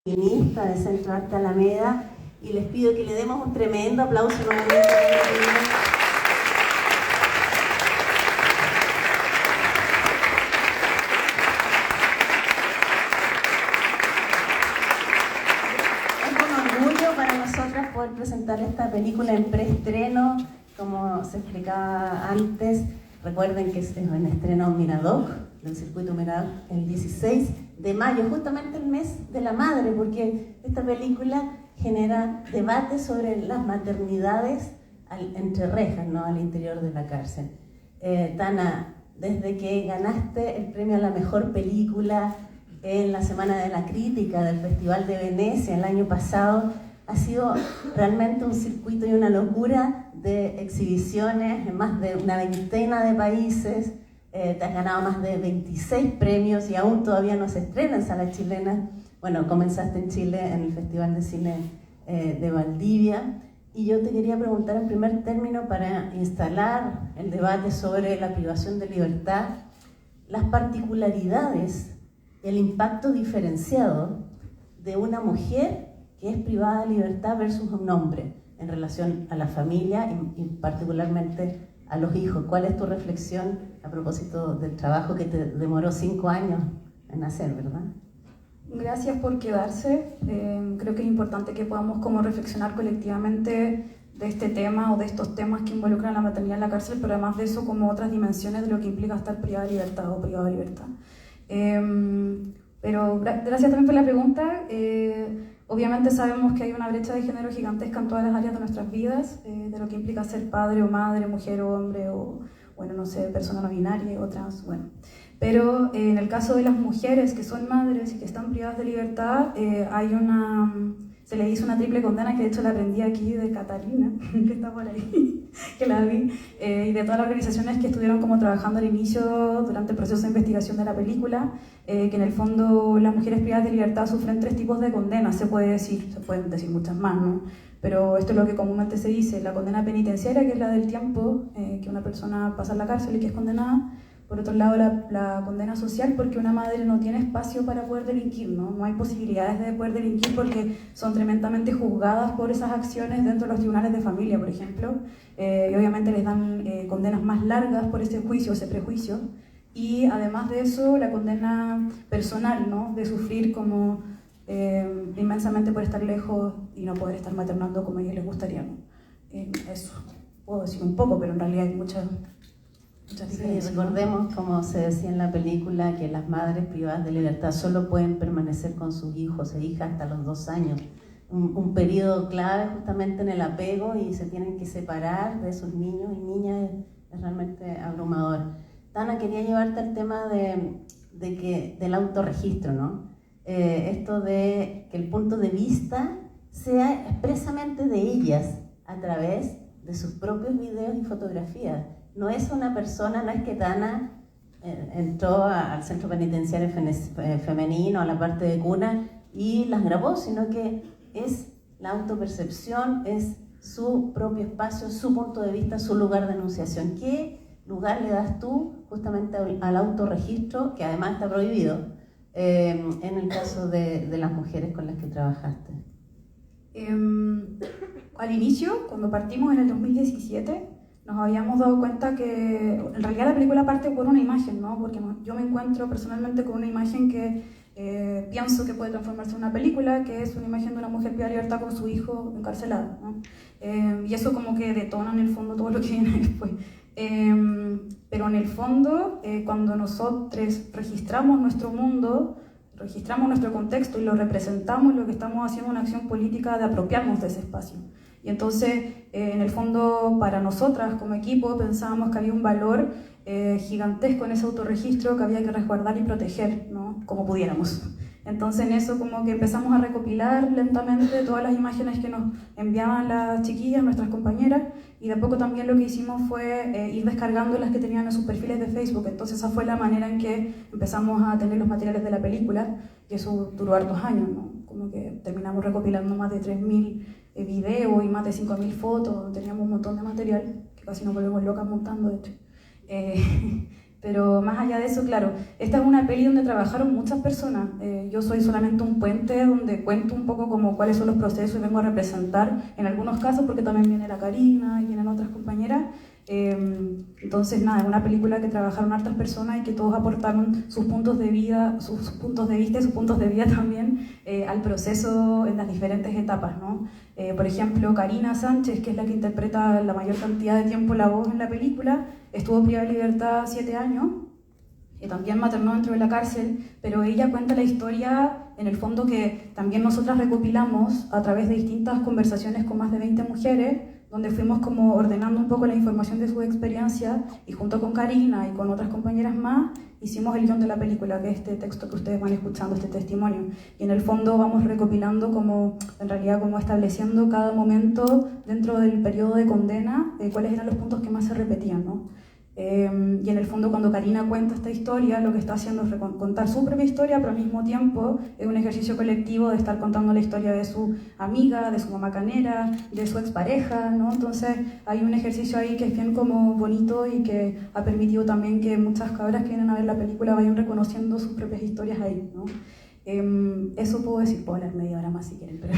Feminista de Centro Arte Alameda, y les pido que le demos un tremendo aplauso nuevamente. Es un orgullo para nosotras poder presentar esta película en preestreno, como se explicaba antes. Recuerden que es en estreno Miradoc, del circuito Miradoc, el 16 de mayo, justamente el mes de la madre, porque esta película genera debate sobre las maternidades entre rejas, ¿no? Al interior de la cárcel. Tana, desde que ganaste el premio a la mejor película en la Semana de la Crítica del Festival de Venecia el año pasado, ha sido realmente un circuito y una locura de exhibiciones en más de una veintena de países. Te has ganado más de 26 premios y aún todavía no se estrena en salas chilenas. Bueno, comenzaste en Chile en el Festival de Cine de Valdivia. Y yo te quería preguntar en primer término, para instalar el debate sobre la privación de libertad, las particularidades, el impacto diferenciado de una mujer que es privada de libertad versus un hombre en relación a la familia y particularmente a los hijos. ¿Cuál es tu reflexión a propósito del trabajo que te demoró 5 años en hacer, verdad? Gracias por quedarse. Creo que es importante que podamos como reflexionar colectivamente de este tema o de estos temas que involucran la maternidad en la cárcel, pero además de eso como otras dimensiones de lo que implica estar privada de libertad o privado de libertad. Pero gracias también por la pregunta. Obviamente sabemos que hay una brecha de género gigantesca en todas las áreas de nuestras vidas, de lo que implica ser padre o madre, mujer o hombre, o bueno, no sé, persona no binaria o trans, bueno. Pero en el caso de las mujeres que son madres y que están privadas de libertad, se le hizo una triple condena, que de hecho la aprendí aquí de Catalina, que está por ahí, que la vi, y de todas las organizaciones que estuvieron como trabajando al inicio durante el proceso de investigación de la película, que en el fondo las mujeres privadas de libertad sufren 3 tipos de condenas, se pueden decir muchas más, ¿no? Pero esto es lo que comúnmente se dice: la condena penitenciaria, que es la del tiempo que una persona pasa en la cárcel y que es condenada. Por otro lado, la condena social, porque una madre no tiene espacio para poder delinquir, ¿no? No hay posibilidades de poder delinquir porque son tremendamente juzgadas por esas acciones dentro de los tribunales de familia, por ejemplo, y obviamente les dan condenas más largas por ese juicio, ese prejuicio. Y además de eso, la condena personal, ¿no? De sufrir como inmensamente por estar lejos y no poder estar maternando como a ellos les gustaría, ¿no? Eso puedo decir un poco, pero en realidad hay muchas diferencias. Sí, recordemos, como se decía en la película, que las madres privadas de libertad solo pueden permanecer con sus hijos e hijas hasta los 2 años. Un periodo clave justamente en el apego, y se tienen que separar de sus niños y niñas. Es realmente abrumador. Tana, quería llevarte al tema del autorregistro, ¿no? Esto de que el punto de vista sea expresamente de ellas a través de sus propios videos y fotografías. No es una persona, no es que Tana entró al centro penitenciario femenino, a la parte de cuna, y las grabó, sino que es la autopercepción, es su propio espacio, su punto de vista, su lugar de enunciación. ¿Qué lugar le das tú justamente al autorregistro, que además está prohibido, en el caso de las mujeres con las que trabajaste? Al inicio, cuando partimos en el 2017, nos habíamos dado cuenta que en realidad la película parte por una imagen, ¿no? Porque yo me encuentro personalmente con una imagen que pienso que puede transformarse en una película, que es una imagen de una mujer privada de libertad con su hijo encarcelado, ¿no? Y eso como que detona en el fondo todo lo que viene después. Pero en el fondo, cuando nosotros registramos nuestro mundo, registramos nuestro contexto y lo representamos, lo que estamos haciendo es una acción política de apropiarnos de ese espacio. Y entonces, en el fondo, para nosotras como equipo pensábamos que había un valor gigantesco en ese autorregistro que había que resguardar y proteger, ¿no? Como pudiéramos. Entonces en eso como que empezamos a recopilar lentamente todas las imágenes que nos enviaban las chiquillas, nuestras compañeras, y de a poco también lo que hicimos fue ir descargando las que tenían en sus perfiles de Facebook. Entonces esa fue la manera en que empezamos a tener los materiales de la película, y eso duró hartos años, ¿no? Como que terminamos recopilando más de 3.000 videos y más de 5.000 fotos. Teníamos un montón de material que casi nos volvemos locas montando, de hecho. Pero más allá de eso, claro, esta es una peli donde trabajaron muchas personas. Yo soy solamente un puente donde cuento un poco como cuáles son los procesos y vengo a representar en algunos casos, porque también viene la Karina y vienen otras compañeras. Entonces, nada, es una película que trabajaron hartas personas y que todos aportaron sus puntos de vida, sus puntos de vista y sus puntos de vida también al proceso en las diferentes etapas, ¿no? Por ejemplo, Karina Sánchez, que es la que interpreta la mayor cantidad de tiempo la voz en la película, estuvo privada de libertad 7 años, también maternó dentro de la cárcel, pero ella cuenta la historia, en el fondo, que también nosotras recopilamos a través de distintas conversaciones con más de 20 mujeres, donde fuimos como ordenando un poco la información de su experiencia, y junto con Karina y con otras compañeras más, hicimos el guión de la película, que es este texto que ustedes van escuchando, este testimonio. Y en el fondo vamos recopilando como, en realidad, como estableciendo cada momento dentro del periodo de condena, cuáles eran los puntos que más se repetían, ¿no? Y en el fondo, cuando Karina cuenta esta historia, lo que está haciendo es contar su propia historia, pero al mismo tiempo es un ejercicio colectivo de estar contando la historia de su amiga, de su mamá canera, de su expareja, ¿no? Entonces hay un ejercicio ahí que es bien como bonito y que ha permitido también que muchas cabras que vienen a ver la película vayan reconociendo sus propias historias ahí, ¿no? Eso puedo decir, puedo hablar media hora más si quieren, pero...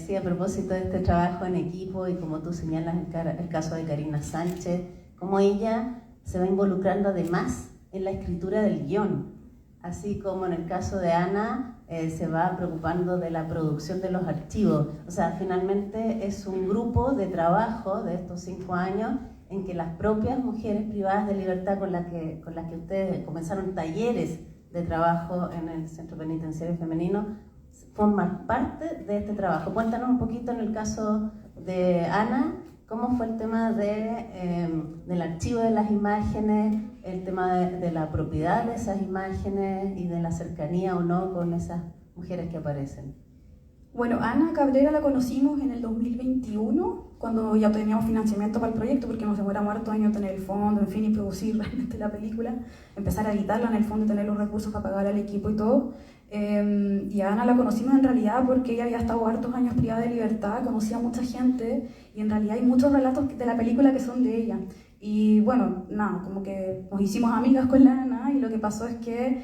Sí, a propósito de este trabajo en equipo y como tú señalas el caso de Karina Sánchez, cómo ella se va involucrando además en la escritura del guión, así como en el caso de Ana se va preocupando de la producción de los archivos. O sea, finalmente es un grupo de trabajo de estos 5 años en que las propias mujeres privadas de libertad con las que ustedes comenzaron talleres de trabajo en el Centro Penitenciario Femenino forman parte de este trabajo. Cuéntanos un poquito en el caso de Ana, cómo fue el tema del archivo de las imágenes, el tema de la propiedad de esas imágenes y de la cercanía o no con esas mujeres que aparecen. Bueno, Ana Cabrera la conocimos en el 2021, cuando ya teníamos financiamiento para el proyecto, porque nos demoramos harto años tener el fondo, en fin, y producir realmente la película, empezar a editarla en el fondo y tener los recursos para pagar al equipo y todo. Y a Ana la conocimos en realidad porque ella había estado hartos años privada de libertad, conocía a mucha gente, y en realidad hay muchos relatos de la película que son de ella. Y bueno, nada, como que nos hicimos amigas con la Ana, y lo que pasó es que,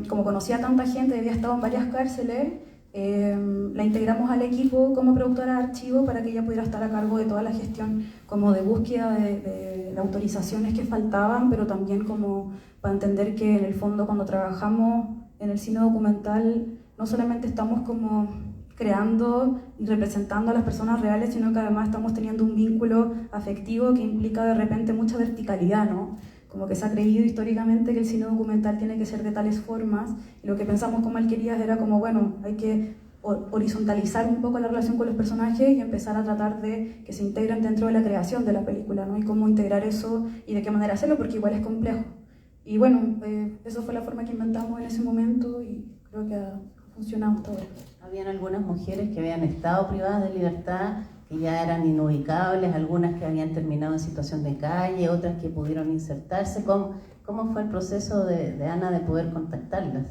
como conocía a tanta gente, había estado en varias cárceles, la integramos al equipo como productora de archivo para que ella pudiera estar a cargo de toda la gestión como de búsqueda de autorizaciones que faltaban, pero también como para entender que en el fondo cuando trabajamos en el cine documental no solamente estamos como creando y representando a las personas reales, sino que además estamos teniendo un vínculo afectivo que implica de repente mucha verticalidad, ¿no? Como que se ha creído históricamente que el cine documental tiene que ser de tales formas, y lo que pensamos como Alquerías era como, bueno, hay que horizontalizar un poco la relación con los personajes y empezar a tratar de que se integren dentro de la creación de la película, ¿no? Y cómo integrar eso y de qué manera hacerlo, porque igual es complejo. Y bueno, eso fue la forma que inventamos en ese momento y creo que ha funcionado todo. Habían algunas mujeres que habían estado privadas de libertad, que ya eran inubicables, algunas que habían terminado en situación de calle, otras que pudieron insertarse. ¿Cómo fue el proceso de Ana de poder contactarlas?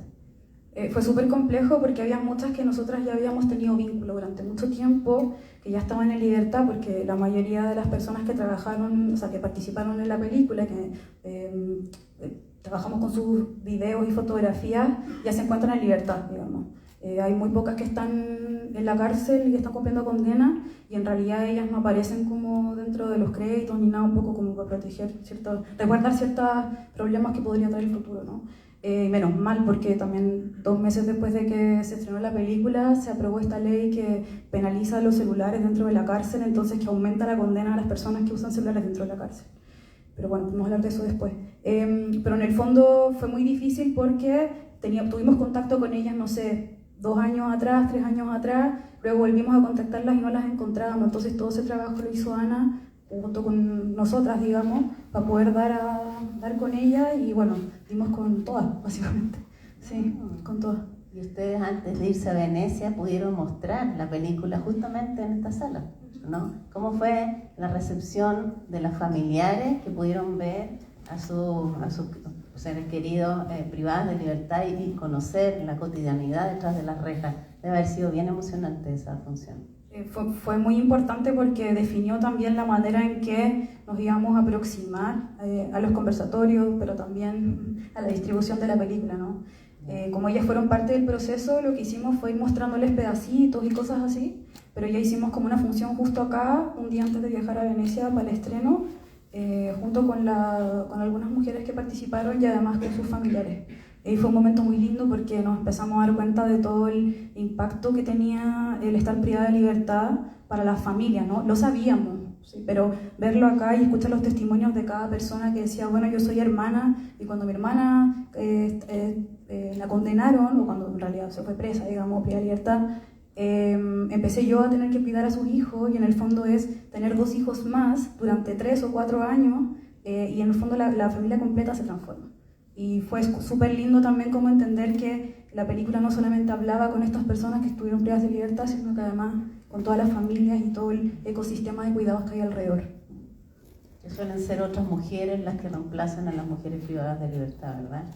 Fue súper complejo porque había muchas que nosotras ya habíamos tenido vínculo durante mucho tiempo, que ya estaban en libertad, porque la mayoría de las personas que trabajaron, o sea, que participaron en la película, que trabajamos con sus videos y fotografías, ya se encuentran en libertad, digamos. Hay muy pocas que están en la cárcel y que están cumpliendo condena, y en realidad ellas no aparecen como dentro de los créditos ni nada, un poco como para proteger resguardar ciertos problemas que podría traer el futuro, ¿no? Menos mal, porque también 2 meses después de que se estrenó la película se aprobó esta ley que penaliza los celulares dentro de la cárcel, entonces que aumenta la condena a las personas que usan celulares dentro de la cárcel. Pero bueno, podemos hablar de eso después. Pero en el fondo fue muy difícil porque tuvimos contacto con ellas, no sé, 2 años atrás, 3 años atrás, luego volvimos a contactarlas y no las encontrábamos, entonces todo ese trabajo lo hizo Ana junto con nosotras, digamos, para poder dar con ella, y bueno, dimos con todas, básicamente. Sí, con todas. Y ustedes, antes de irse a Venecia, pudieron mostrar la película justamente en esta sala, ¿no? ¿Cómo fue la recepción de las familiares que pudieron ver a sus seres queridos privados de libertad y conocer la cotidianidad detrás de las rejas? Debe haber sido bien emocionante esa función. Fue muy importante porque definió también la manera en que nos íbamos a aproximar a los conversatorios, pero también a la distribución de la película, ¿no? Como ellas fueron parte del proceso, lo que hicimos fue ir mostrándoles pedacitos y cosas así, pero ya hicimos como una función justo acá, un día antes de viajar a Venecia para el estreno, junto con algunas mujeres que participaron y además con sus familiares. Y fue un momento muy lindo porque nos empezamos a dar cuenta de todo el impacto que tenía el estar privada de libertad para las familias, ¿no? Lo sabíamos, ¿sí? Pero verlo acá y escuchar los testimonios de cada persona que decía, bueno, yo soy hermana y cuando mi hermana la condenaron, o cuando en realidad se fue presa, digamos, privada de libertad, empecé yo a tener que cuidar a sus hijos y en el fondo es tener 2 hijos más durante 3 o 4 años y en el fondo la familia completa se transforma. Y fue súper lindo también como entender que la película no solamente hablaba con estas personas que estuvieron privadas de libertad, sino que además con todas las familias y todo el ecosistema de cuidados que hay alrededor. Que suelen ser otras mujeres las que reemplazan a las mujeres privadas de libertad, ¿verdad?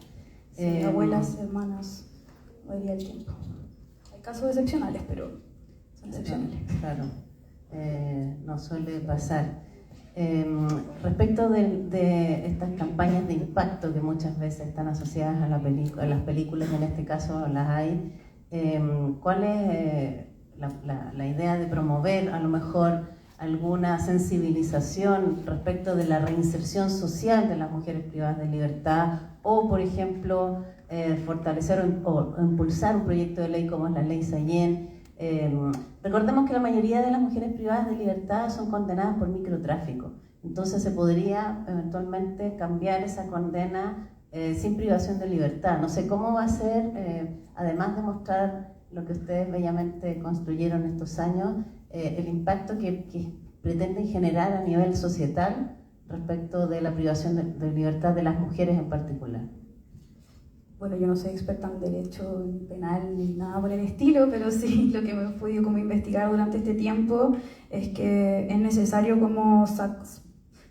Sí, abuelas, hermanas, no diría el tiempo. Hay casos excepcionales, pero son excepcionales. Claro, no suele pasar. Respecto de estas campañas de impacto que muchas veces están asociadas a las películas, en este caso las hay, ¿cuál es la idea de promover a lo mejor alguna sensibilización respecto de la reinserción social de las mujeres privadas de libertad o, por ejemplo, fortalecer o impulsar un proyecto de ley como es la Ley Sallén? Recordemos que la mayoría de las mujeres privadas de libertad son condenadas por microtráfico, entonces se podría eventualmente cambiar esa condena sin privación de libertad. No sé cómo va a ser, además de mostrar lo que ustedes bellamente construyeron estos años, el impacto que pretenden generar a nivel societal respecto de la privación de libertad de las mujeres en particular. Bueno, yo no soy experta en derecho ni penal ni nada por el estilo, pero sí lo que me he podido como investigar durante este tiempo es que es necesario como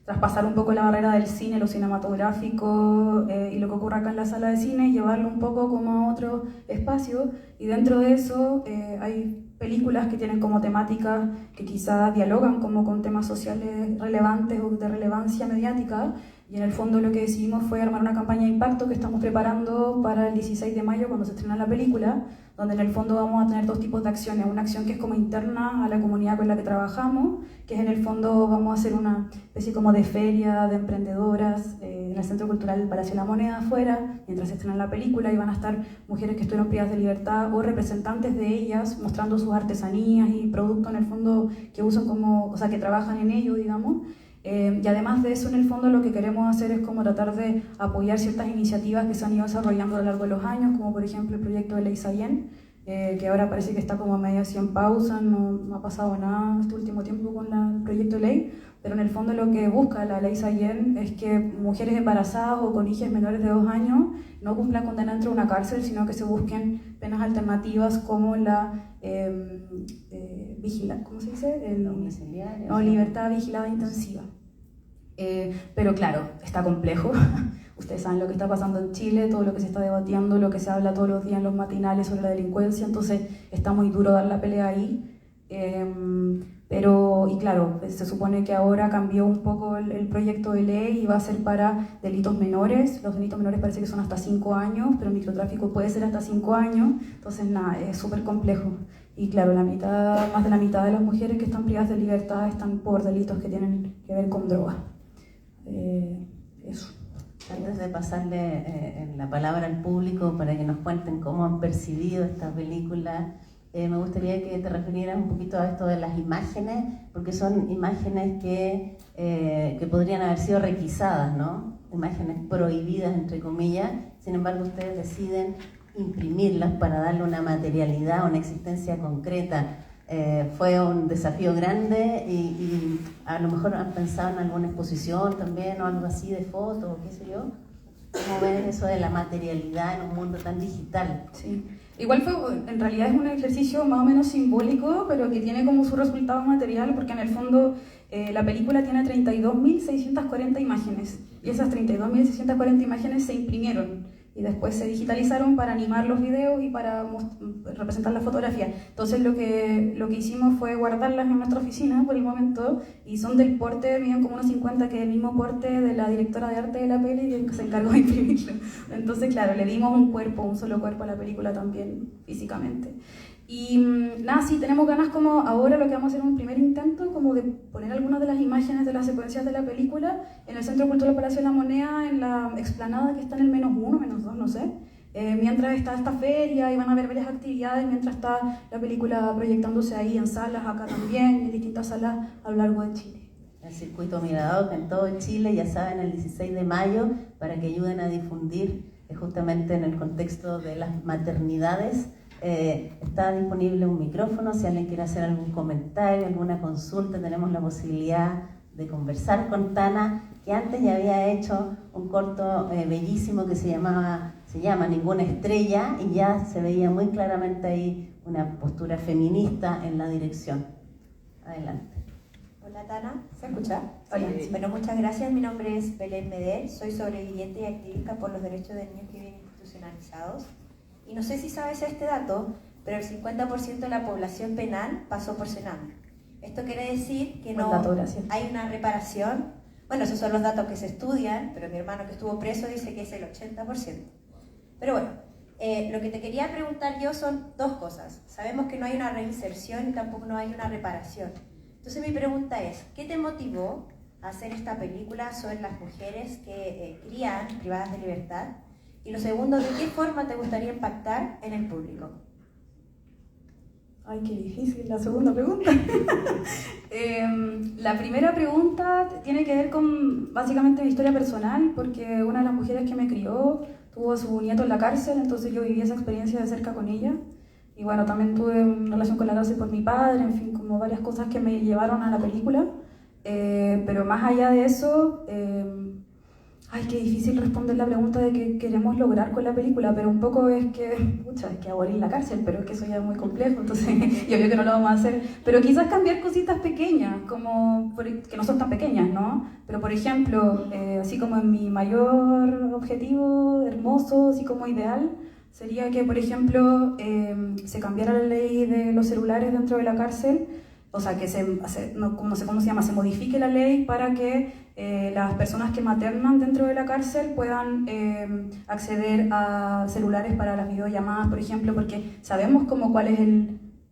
traspasar un poco la barrera del cine, lo cinematográfico y lo que ocurre acá en la sala de cine, llevarlo un poco como a otro espacio, y dentro de eso hay películas que tienen como temáticas que quizás dialogan como con temas sociales relevantes o de relevancia mediática. Y en el fondo lo que decidimos fue armar una campaña de impacto que estamos preparando para el 16 de mayo cuando se estrena la película, donde en el fondo vamos a tener 2 tipos de acciones. Una acción que es como interna a la comunidad con la que trabajamos, que es en el fondo vamos a hacer una especie como de feria de emprendedoras en el Centro Cultural del Palacio de la Moneda afuera, mientras se estrena la película, y van a estar mujeres que estuvieron privadas de libertad o representantes de ellas mostrando sus artesanías y productos en el fondo que usan como, o sea, que trabajan en ello, digamos. Y además de eso, en el fondo lo que queremos hacer es como tratar de apoyar ciertas iniciativas que se han ido desarrollando a lo largo de los años, como por ejemplo el proyecto de Ley Sallén, que ahora parece que está como medio así en pausa, no ha pasado nada este último tiempo con el proyecto de ley, pero en el fondo lo que busca la Ley Sallén es que mujeres embarazadas o con hijos menores de 2 años no cumplan condena dentro de una cárcel, sino que se busquen penas alternativas como la ¿cómo se dice? Libertad vigilada intensiva. Pero claro, está complejo. Ustedes saben lo que está pasando en Chile, todo lo que se está debatiendo, lo que se habla todos los días en los matinales sobre la delincuencia, entonces está muy duro dar la pelea ahí. Y claro, se supone que ahora cambió un poco el proyecto de ley y va a ser para delitos menores. Los delitos menores parece que son hasta 5 años, pero el microtráfico puede ser hasta 5 años, entonces nada, es súper complejo. Y claro, más de la mitad de las mujeres que están privadas de libertad están por delitos que tienen que ver con droga. Eso. Antes de pasarle la palabra al público para que nos cuenten cómo han percibido esta película, me gustaría que te refirieras un poquito a esto de las imágenes, porque son imágenes que podrían haber sido requisadas, ¿no? Imágenes prohibidas, entre comillas, sin embargo ustedes deciden imprimirlas para darle una materialidad, una existencia concreta. Fue un desafío grande y a lo mejor han pensado en alguna exposición también o algo así de fotos, qué sé yo. ¿Cómo ven eso de la materialidad en un mundo tan digital? Sí. Igual en realidad es un ejercicio más o menos simbólico, pero que tiene como su resultado material, porque en el fondo la película tiene 32.640 imágenes y esas 32.640 imágenes se imprimieron. y después se digitalizaron para animar los videos y para representar la fotografía. Entonces lo que hicimos fue guardarlas en nuestra oficina por el momento, y son del porte, miden como unos 50, que es el mismo porte de la directora de arte de la peli, que se encargó de imprimirlo. Entonces, claro, le dimos un solo cuerpo a la película también físicamente. Y nada, sí, tenemos ganas como ahora lo que vamos a hacer es un primer intento como de poner algunas de las imágenes de las secuencias de la película en el Centro Cultural Palacio de la Moneda, en la explanada que está en el -1, -2, no sé, mientras está esta feria y van a haber varias actividades, mientras está la película proyectándose ahí en salas, acá también, en distintas salas a lo largo de Chile. El circuito Miradoc en todo Chile, ya saben, el 16 de mayo, para que ayuden a difundir justamente en el contexto de las maternidades. Está disponible un micrófono, si alguien quiere hacer algún comentario, alguna consulta, tenemos la posibilidad de conversar con Tana, que antes ya había hecho un corto bellísimo que se llama Ninguna Estrella, y ya se veía muy claramente ahí una postura feminista en la dirección. Adelante. Hola Tana, ¿se escucha? Hola. Sí. Bueno, muchas gracias. Mi nombre es Belén Medel, soy sobreviviente y activista por los derechos de niños que viven institucionalizados. Y no sé si sabes este dato, pero el 50% de la población penal pasó por Sename. Esto quiere decir que no hay una reparación. Bueno, esos son los datos que se estudian, pero mi hermano que estuvo preso dice que es el 80%. Pero bueno, lo que te quería preguntar yo son dos cosas. Sabemos que no hay una reinserción y tampoco no hay una reparación. Entonces mi pregunta es, ¿qué te motivó a hacer esta película sobre las mujeres que crían privadas de libertad? Y lo segundo, ¿de qué forma te gustaría impactar en el público? Ay, qué difícil la segunda pregunta. La primera pregunta tiene que ver con básicamente mi historia personal, porque una de las mujeres que me crió tuvo a su nieto en la cárcel, entonces yo viví esa experiencia de cerca con ella. Y bueno, también tuve una relación con la cárcel por mi padre, en fin, como varias cosas que me llevaron a la película. Pero más allá de eso, ay, qué difícil responder la pregunta de qué queremos lograr con la película, pero un poco es que abolir la cárcel, pero es que eso ya es muy complejo, entonces yo creo que no lo vamos a hacer. Pero quizás cambiar cositas pequeñas, que no son tan pequeñas, ¿no? Pero por ejemplo, así como en mi mayor objetivo, hermoso, así como ideal, sería que, por ejemplo, se cambiara la ley de los celulares dentro de la cárcel, o sea, que no sé cómo se llama, se modifique la ley para que las personas que maternan dentro de la cárcel puedan acceder a celulares para las videollamadas, por ejemplo, porque sabemos como cuál es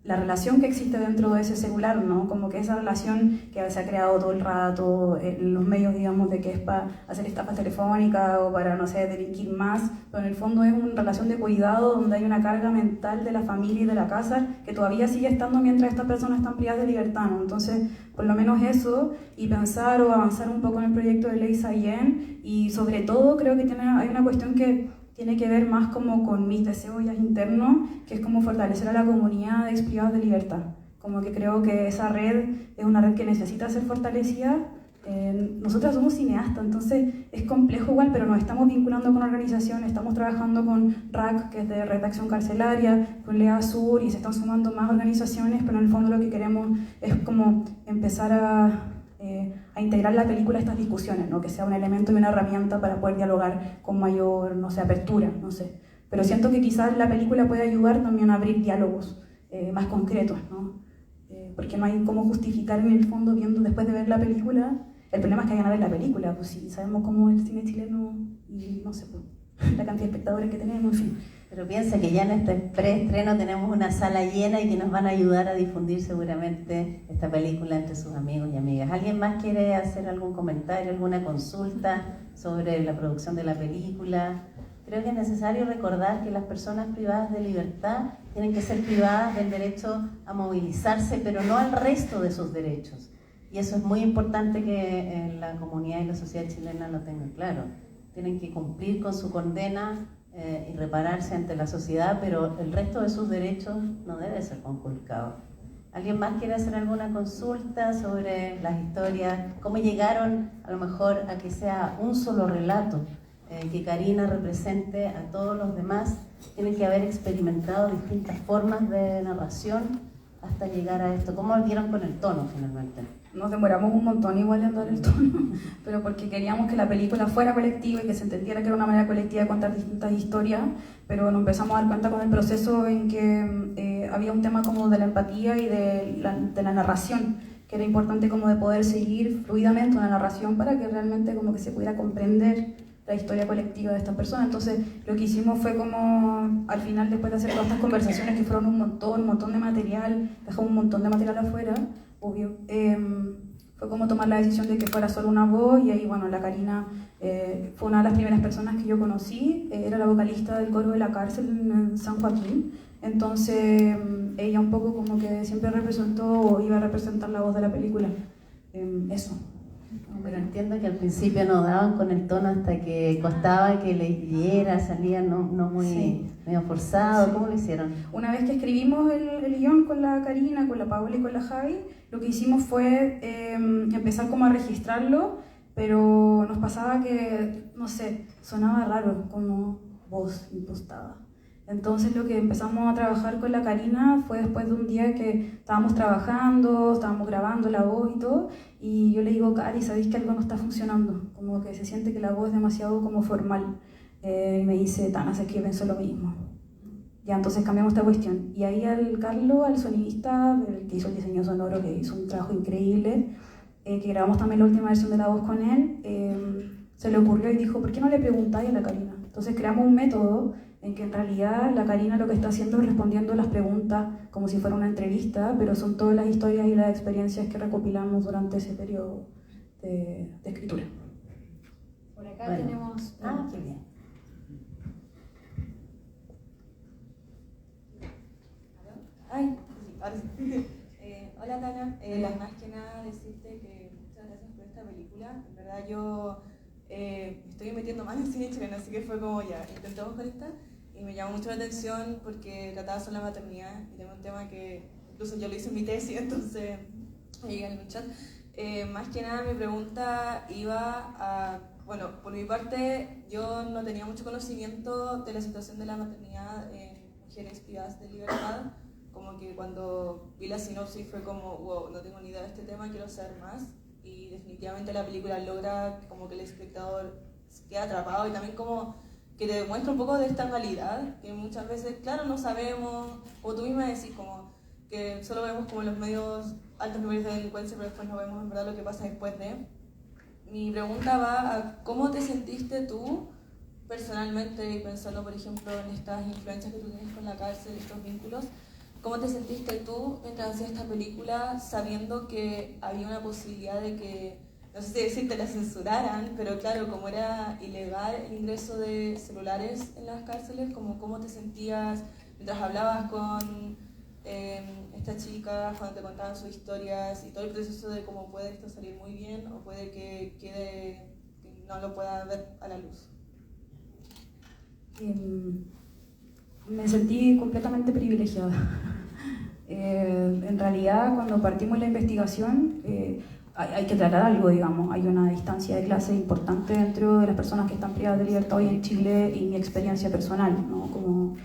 la relación que existe dentro de ese celular, ¿no? Como que esa relación que se ha creado todo el rato en los medios, digamos, de que es para hacer estafas telefónicas o para, no sé, delinquir más, pero en el fondo es una relación de cuidado donde hay una carga mental de la familia y de la casa que todavía sigue estando mientras estas personas están privadas de libertad, ¿no? Entonces, por lo menos eso, y pensar o avanzar un poco en el proyecto de Ley Sayen, y sobre todo creo que hay una cuestión que tiene que ver más como con mis deseos ya internos, que es como fortalecer a la comunidad de exprivados de libertad. Como que creo que esa red es una red que necesita ser fortalecida. Nosotras somos cineastas, entonces es complejo igual, pero nos estamos vinculando con organizaciones, estamos trabajando con RAC, que es de Redacción Carcelaria, con Lea Sur, y se están sumando más organizaciones, pero en el fondo lo que queremos es como empezar a integrar la película a estas discusiones, ¿no? Que sea un elemento y una herramienta para poder dialogar con mayor, no sé, apertura, no sé. Pero siento que quizás la película puede ayudar también a abrir diálogos más concretos, ¿no? Porque no hay cómo justificar en el fondo, viendo después de ver la película, el problema es que vayan a ver la película, pues si sabemos cómo es el cine chileno y no sé, pues, la cantidad de espectadores que tenemos, en fin. Pero piensa que ya en este preestreno tenemos una sala llena y que nos van a ayudar a difundir seguramente esta película entre sus amigos y amigas. ¿Alguien más quiere hacer algún comentario, alguna consulta sobre la producción de la película? Creo que es necesario recordar que las personas privadas de libertad tienen que ser privadas del derecho a movilizarse, pero no al resto de sus derechos. Y eso es muy importante que la comunidad y la sociedad chilena lo tengan claro. Tienen que cumplir con su condena y repararse ante la sociedad, pero el resto de sus derechos no debe ser conculcado. ¿Alguien más quiere hacer alguna consulta sobre las historias? ¿Cómo llegaron a lo mejor a que sea un solo relato? Que Karina represente a todos los demás. Tienen que haber experimentado distintas formas de narración hasta llegar a esto? ¿Cómo dieron con el tono finalmente? Nos demoramos un montón igual en dar el tono, pero porque queríamos que la película fuera colectiva y que se entendiera que era una manera colectiva de contar distintas historias, pero nos empezamos a dar cuenta con el proceso en que había un tema como de la empatía y de la narración, que era importante como de poder seguir fluidamente una narración para que realmente como que se pudiera comprender la historia colectiva de estas personas. Entonces lo que hicimos fue como, al final, después de hacer todas estas conversaciones que fueron un montón de material, dejamos un montón de material afuera, obvio, fue como tomar la decisión de que fuera solo una voz, y ahí, bueno, la Karina fue una de las primeras personas que yo conocí, era la vocalista del coro de la cárcel en San Joaquín, entonces ella un poco como que siempre representó o iba a representar la voz de la película, eso. Pero entiendo que al principio no daban con el tono hasta que costaba que leyera, salía no muy Sí. medio forzado. Sí. ¿Cómo lo hicieron? Una vez que escribimos el guión con la Karina, con la Paula y con la Javi, lo que hicimos fue empezar como a registrarlo, pero nos pasaba que, no sé, sonaba raro, como voz impostada. Entonces lo que empezamos a trabajar con la Karina fue después de un día que estábamos trabajando, estábamos grabando la voz y todo, y yo le digo, Cari, ¿sabéis que algo no está funcionando? Como que se siente que la voz es demasiado como formal. Y me dice, Tana, sé que yo pienso lo mismo. Ya, entonces cambiamos esta cuestión. Y ahí al Carlos, al sonidista, el que hizo el diseño sonoro, que hizo un trabajo increíble, que grabamos también la última versión de la voz con él, se le ocurrió y dijo, ¿por qué no le preguntáis a la Karina? Entonces creamos un método en que en realidad la Karina lo que está haciendo es respondiendo las preguntas como si fuera una entrevista, pero son todas las historias y las experiencias que recopilamos durante ese periodo de escritura. Por acá Bueno. tenemos... Qué bien. Ay, sí, ahora sí. Hola Tana, más que nada decirte que muchas gracias por esta película. En verdad yo me estoy metiendo más en cine chileno, así que fue como ya, intentemos con esta. Y me llamó mucho la atención porque trataba sobre la maternidad y tengo un tema que incluso yo lo hice en mi tesis, entonces me llega en el chat. Más que nada mi pregunta iba a, bueno, por mi parte yo no tenía mucho conocimiento de la situación de la maternidad en mujeres privadas de libertad. Como que cuando vi la sinopsis fue como, wow, no tengo ni idea de este tema, quiero saber más. Y definitivamente la película logra como que el espectador queda atrapado y también como que te demuestra un poco de esta realidad, que muchas veces, claro, no sabemos, o tú misma decís como que solo vemos como los medios altos niveles de delincuencia, pero después no vemos en verdad lo que pasa después de. Mi pregunta va a cómo te sentiste tú personalmente, pensando por ejemplo en estas influencias que tú tienes con la cárcel, estos vínculos. ¿Cómo te sentiste tú mientras hacías esta película sabiendo que había una posibilidad de que, no sé si decirte, la censuraran, pero claro, como era ilegal el ingreso de celulares en las cárceles, ¿cómo te sentías mientras hablabas con estas chicas, cuando te contaban sus historias y todo el proceso de cómo puede esto salir muy bien o puede que quede, que no lo pueda ver a la luz? Me sentí completamente privilegiada. En realidad, cuando partimos la investigación, hay que tratar algo, digamos. Hay una distancia de clase importante dentro de las personas que están privadas de libertad hoy en Chile y mi experiencia personal, ¿no? Como,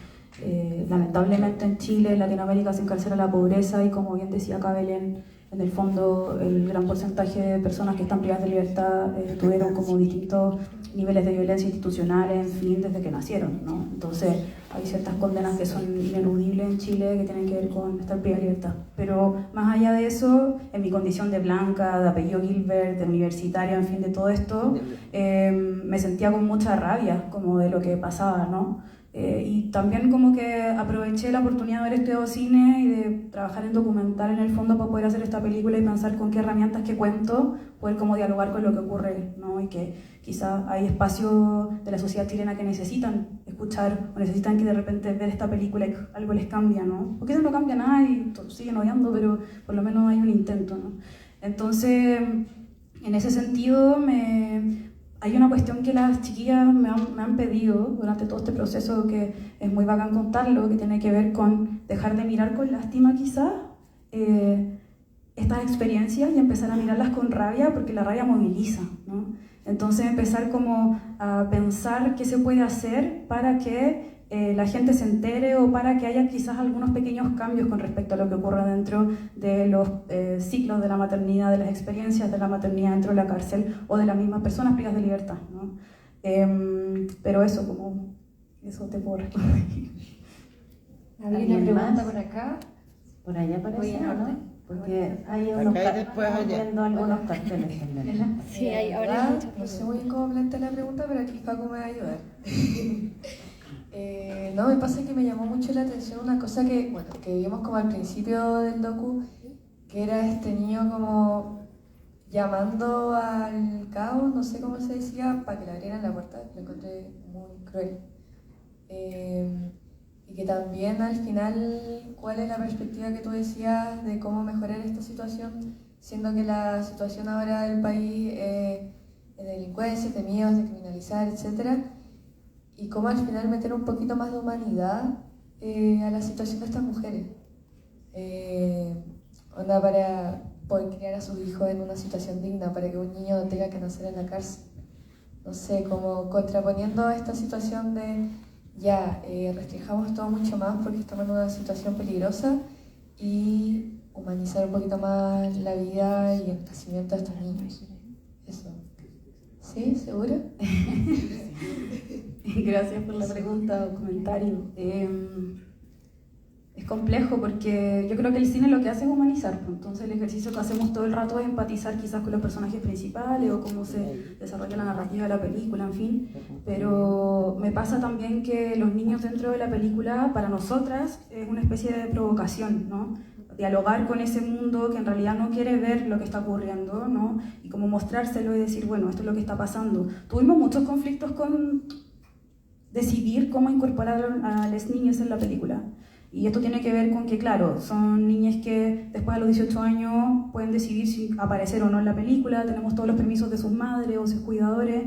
lamentablemente en Chile, en Latinoamérica se encarcela la pobreza y, como bien decía acá Belén, en el fondo el gran porcentaje de personas que están privadas de libertad tuvieron como distintos niveles de violencia institucional, en fin, desde que nacieron, ¿no? Entonces hay ciertas condenas que son ineludibles en Chile que tienen que ver con estar privada de libertad. Pero más allá de eso, en mi condición de blanca, de apellido Gilbert, de universitaria, en fin, de todo esto, me sentía con mucha rabia como de lo que pasaba, ¿no? Y también como que aproveché la oportunidad de haber estudiado cine y de trabajar en documental en el fondo para poder hacer esta película y pensar con qué herramientas, qué cuento, poder como dialogar con lo que ocurre, ¿no? Y que quizá hay espacios de la sociedad chilena que necesitan escuchar o necesitan que de repente ver esta película y algo les cambia, ¿no? Porque eso no cambia nada y siguen odiando, pero por lo menos hay un intento, ¿no? Entonces, en ese sentido, hay una cuestión que las chiquillas me han pedido durante todo este proceso, que es muy bacán contarlo, que tiene que ver con dejar de mirar con lástima quizás estas experiencias y empezar a mirarlas con rabia, porque la rabia moviliza, ¿no? Entonces empezar como a pensar qué se puede hacer para que la gente se entere o para que haya quizás algunos pequeños cambios con respecto a lo que ocurre dentro de los ciclos de la maternidad, de las experiencias de la maternidad dentro de la cárcel o de las mismas personas privadas de libertad, ¿no? Pero eso, como eso te puedo responder. Había una pregunta por acá. Por allá parece, ¿no? Porque hay unos viendo algunos carteles también. Sí, ahora hay muchas No sé muy bien cómo plantear la pregunta, pero aquí Paco me va a ayudar. No, me pasa que me llamó mucho la atención una cosa que vimos como al principio del docu, que era este niño como llamando al caos, no sé cómo se decía, para que le abrieran la puerta. Lo encontré muy cruel. Y que también al final, ¿cuál es la perspectiva que tú decías de cómo mejorar esta situación, siendo que la situación ahora del país es de delincuencia, de miedos, de criminalizar, etcétera? Y cómo al final meter un poquito más de humanidad a la situación de estas mujeres. Onda para poder criar a sus hijos en una situación digna, para que un niño no tenga que nacer en la cárcel. No sé, como contraponiendo esta situación de restringamos todo mucho más porque estamos en una situación peligrosa y humanizar un poquito más la vida y el nacimiento de estos niños. Eso. ¿Sí? ¿Seguro? Gracias por la pregunta o comentario. Es complejo porque yo creo que el cine lo que hace es humanizar, pues. Entonces el ejercicio que hacemos todo el rato es empatizar quizás con los personajes principales o cómo se desarrolla la narrativa de la película, en fin. Pero me pasa también que los niños dentro de la película, para nosotras, es una especie de provocación, ¿no? Dialogar con ese mundo que en realidad no quiere ver lo que está ocurriendo, ¿no? Y como mostrárselo y decir, bueno, esto es lo que está pasando. Tuvimos muchos conflictos con decidir cómo incorporar a las niñas en la película. Y esto tiene que ver con que, claro, son niñas que después de los 18 años pueden decidir si aparecer o no en la película, tenemos todos los permisos de sus madres o sus cuidadores,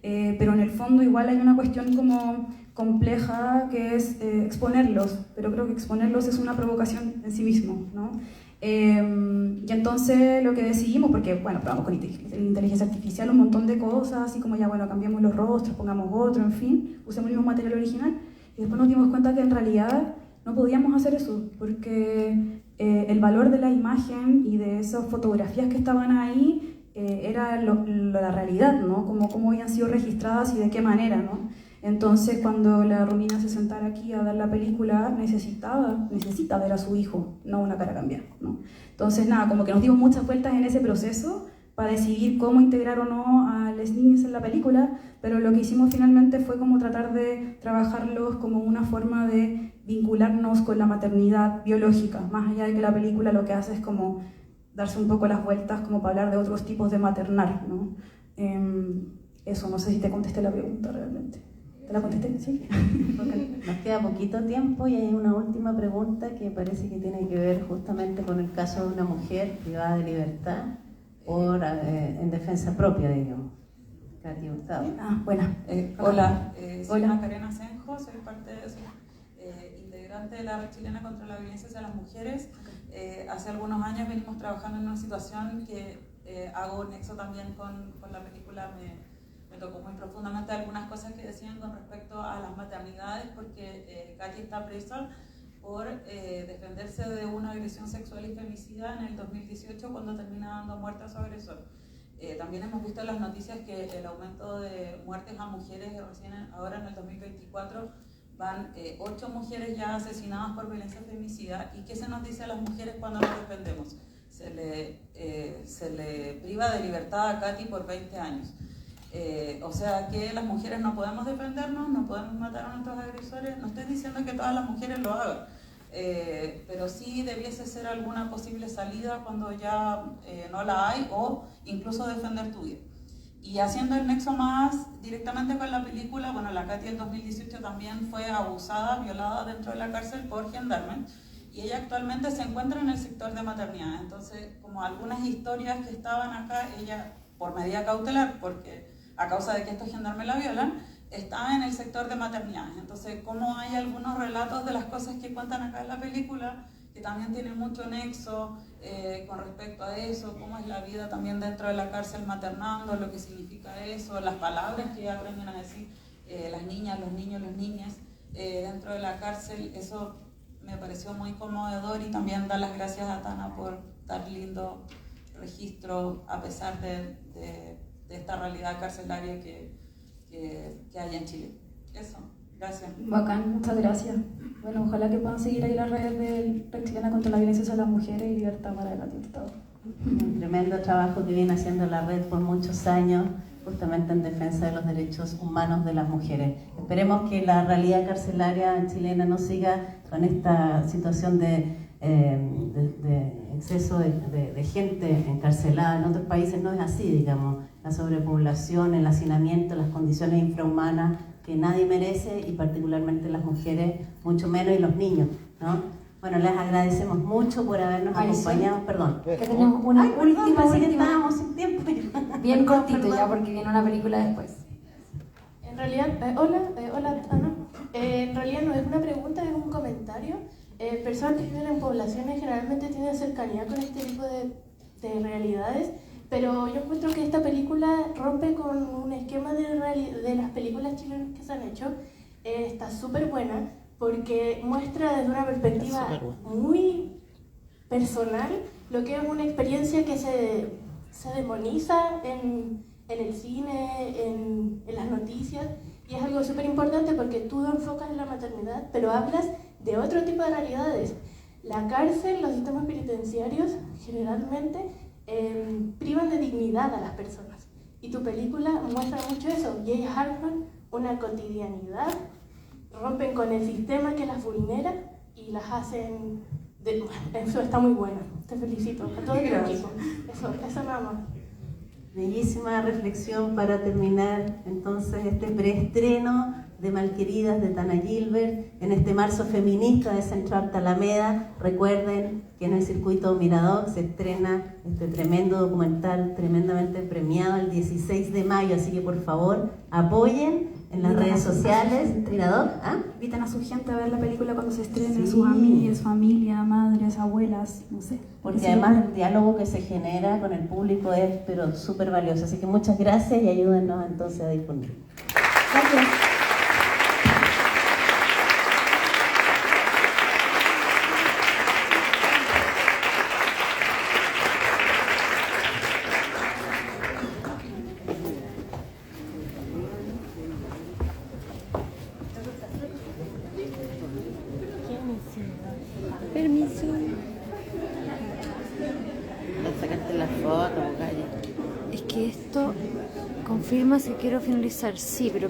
pero en el fondo igual hay una cuestión como compleja que es exponerlos, pero creo que exponerlos es una provocación en sí mismo, ¿no? Y entonces lo que decidimos, porque bueno, probamos con inteligencia artificial un montón de cosas, así como ya bueno, cambiamos los rostros, pongamos otro, en fin, usemos el mismo material original, y después nos dimos cuenta que en realidad no podíamos hacer eso, porque el valor de la imagen y de esas fotografías que estaban ahí era la realidad, ¿no? Cómo habían sido registradas y de qué manera, ¿no? Entonces, cuando la Romina se sentara aquí a dar la película, necesita ver a su hijo, no una cara cambiada, ¿no? Entonces, nada, como que nos dimos muchas vueltas en ese proceso para decidir cómo integrar o no a las niñas en la película, pero lo que hicimos finalmente fue como tratar de trabajarlos como una forma de vincularnos con la maternidad biológica, más allá de que la película lo que hace es como darse un poco las vueltas como para hablar de otros tipos de maternar, ¿no? Eso, no sé si te contesté la pregunta realmente. ¿Te la contesté? Sí. Nos queda poquito tiempo y hay una última pregunta que parece que tiene que ver justamente con el caso de una mujer privada de libertad en defensa propia, digamos. Katy Hurtado. Buena. Hola, soy Hola. Macarena Senjo, soy parte de integrante de la Red Chilena contra la Violencia hacia las Mujeres. Hace algunos años venimos trabajando en una situación que hago nexo también con la película. Me tocó muy profundamente algunas cosas que decían con respecto a las maternidades, porque Katy está presa por defenderse de una agresión sexual y femicida en el 2018 cuando termina dando muerte a su agresor. También hemos visto en las noticias que el aumento de muertes a mujeres recién ahora en el 2024 van 8 mujeres ya asesinadas por violencia femicida. ¿Y qué se nos dice a las mujeres cuando nos defendemos? Se le priva de libertad a Katy por 20 años. O sea que las mujeres no podemos defendernos, no podemos matar a nuestros agresores. No estoy diciendo que todas las mujeres lo hagan, pero sí debiese ser alguna posible salida cuando ya no la hay, o incluso defender tu vida. Y haciendo el nexo más directamente con la película, bueno, la Katy en 2018 también fue abusada, violada dentro de la cárcel por gendarmes, y ella actualmente se encuentra en el sector de maternidad. Entonces, como algunas historias que estaban acá, ella por medida cautelar, porque a causa de que estos gendarmes la violan, está en el sector de maternidades. Entonces, como hay algunos relatos de las cosas que cuentan acá en la película, que también tienen mucho nexo con respecto a eso, cómo es la vida también dentro de la cárcel maternando, lo que significa eso, las palabras que aprenden a decir las niñas, los niños, las niñas. dentro de la cárcel. Eso me pareció muy conmovedor, y también dar las gracias a Tana por dar lindo registro a pesar de esta realidad carcelaria que hay en Chile. Eso, gracias. Bacán, muchas gracias. Bueno, ojalá que puedan seguir ahí las redes de Red Chilena contra la Violencia hacia las Mujeres y Libertad para el Atentado. Un tremendo trabajo que viene haciendo la red por muchos años, justamente en defensa de los derechos humanos de las mujeres. Esperemos que la realidad carcelaria chilena no siga con esta situación de exceso de gente encarcelada. En otros países no es así, digamos. La sobrepoblación, el hacinamiento, las condiciones infrahumanas que nadie merece, y particularmente las mujeres, mucho menos, y los niños, ¿no? Bueno, les agradecemos mucho por habernos acompañado. Perdón. Que tenemos una última. Pensé que estábamos sin tiempo. Bien cortito ya, porque viene una película después. En realidad, hola Ana. En realidad no es una pregunta, es un comentario. Personas que viven en poblaciones generalmente tienen cercanía con este tipo de realidades, pero yo encuentro que esta película rompe con un esquema de las películas chilenas que se han hecho. Está súper buena porque muestra desde una perspectiva muy personal lo que es una experiencia que se demoniza en el cine, en las noticias, y es algo súper importante porque tú lo enfocas en la maternidad, pero hablas de otro tipo de realidades. La cárcel, los sistemas penitenciarios generalmente privan de dignidad a las personas, y tu película muestra mucho eso, y ellas arman una cotidianidad, rompen con el sistema que las vulnera y las hacen eso está muy bueno. Te felicito a todo el equipo. Eso nada más. Bellísima reflexión para terminar entonces este preestreno de Malqueridas de Tana Gilbert en este marzo feminista de Centro Arte Alameda. Recuerden que en el circuito Mirador se estrena este tremendo documental, tremendamente premiado, el 16 de mayo, así que por favor apoyen en las redes sociales. Mirador, Invitan a su gente a ver la película cuando se estrene, Sí. sus amigas, familia, madres, abuelas, no sé. porque además el diálogo que se genera con el público es pero súper valioso, así que muchas gracias y ayúdennos entonces a difundir. Gracias. Permiso. Sacaste la foto, Gaya. Es que esto confirma si quiero finalizar. Sí, pero